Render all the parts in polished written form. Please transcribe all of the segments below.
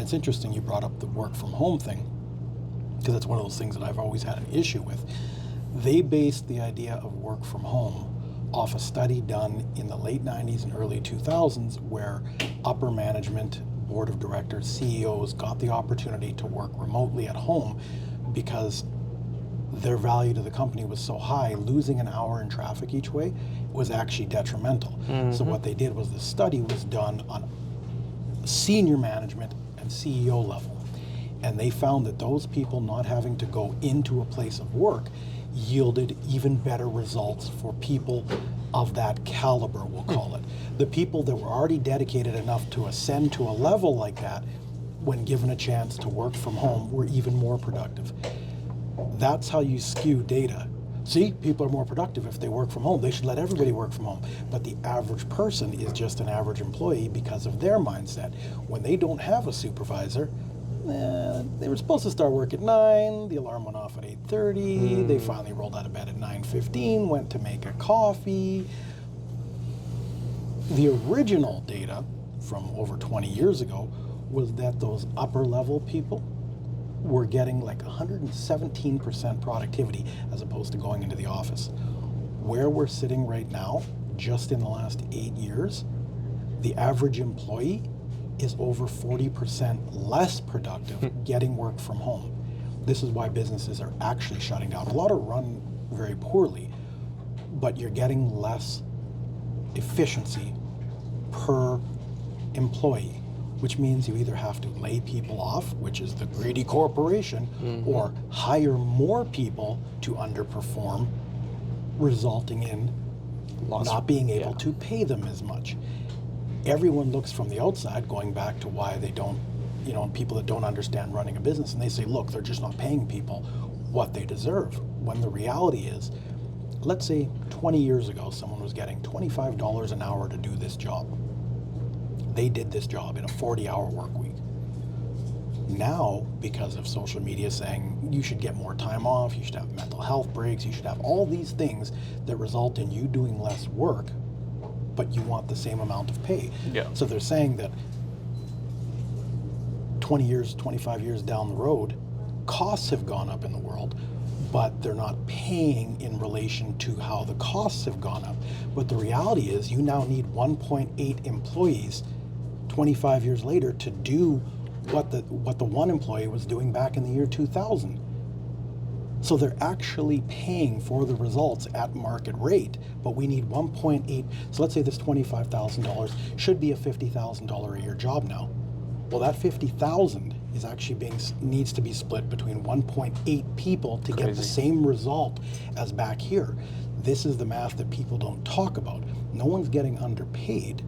it's interesting you brought up the work from home thing, because it's one of those things that I've always had an issue with. They based the idea of work from home off a study done in the late 90s and early 2000s where upper management, board of directors, CEOs got the opportunity to work remotely at home because their value to the company was so high, losing an hour in traffic each way was actually detrimental. Mm-hmm. So what they did was the study was done on senior management and CEO level. And they found that those people not having to go into a place of work yielded even better results for people of that caliber, we'll call it. The people that were already dedicated enough to ascend to a level like that, when given a chance to work from home, were even more productive. That's how you skew data. See, people are more productive if they work from home. They should let everybody work from home. But the average person is just an average employee because of their mindset. When they don't have a supervisor, they were supposed to start work at 9, the alarm went off at 8:30, they finally rolled out of bed at 9:15, went to make a coffee. The original data from over 20 years ago was that those upper level people were getting like 117% productivity as opposed to going into the office. Where we're sitting right now, just in the last 8 years, the average employee is over 40% less productive getting work from home. This is why businesses are actually shutting down. A lot are run very poorly, but you're getting less efficiency per employee, which means you either have to lay people off, which is the greedy corporation, or hire more people to underperform, resulting in not being able to pay them as much. Everyone looks from the outside, going back to why they don't, people that don't understand running a business, and they say, look, they're just not paying people what they deserve. When the reality is, let's say 20 years ago, someone was getting $25 an hour to do this job. They did this job in a 40-hour work week. Now, because of social media saying you should get more time off, you should have mental health breaks, you should have all these things that result in you doing less work, but you want the same amount of pay. Yeah. So they're saying that 20 years, 25 years down the road, costs have gone up in the world, but they're not paying in relation to how the costs have gone up. But the reality is you now need 1.8 employees 25 years later to do what the one employee was doing back in the year 2000. So they're actually paying for the results at market rate, but we need 1.8. So let's say this $25,000 should be a $50,000 a year job now. Well, that 50,000 is actually needs to be split between 1.8 people to get the same result as back here. This is the math that people don't talk about. No one's getting underpaid.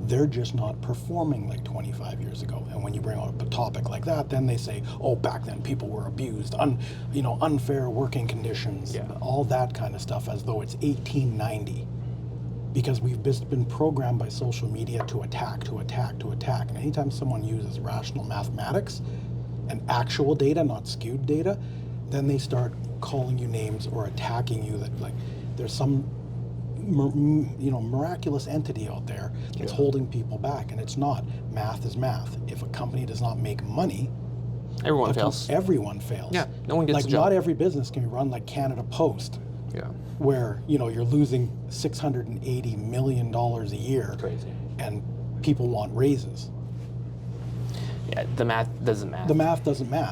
They're just not performing like 25 years ago. And when you bring up a topic like that, then they say, oh, back then people were abused, unfair working conditions, all that kind of stuff, as though it's 1890. Because we've just been programmed by social media to attack. And anytime someone uses rational mathematics and actual data, not skewed data, then they start calling you names or attacking you that like there's some miraculous entity out there that's holding people back, and it's not. Math is math. If a company does not make money, everyone fails. Everyone fails. Yeah, no one gets like a job. Not every business can be run like Canada Post. Yeah. Where you're losing $680 million a year. Crazy. And people want raises. Yeah, the math doesn't math. The math doesn't math.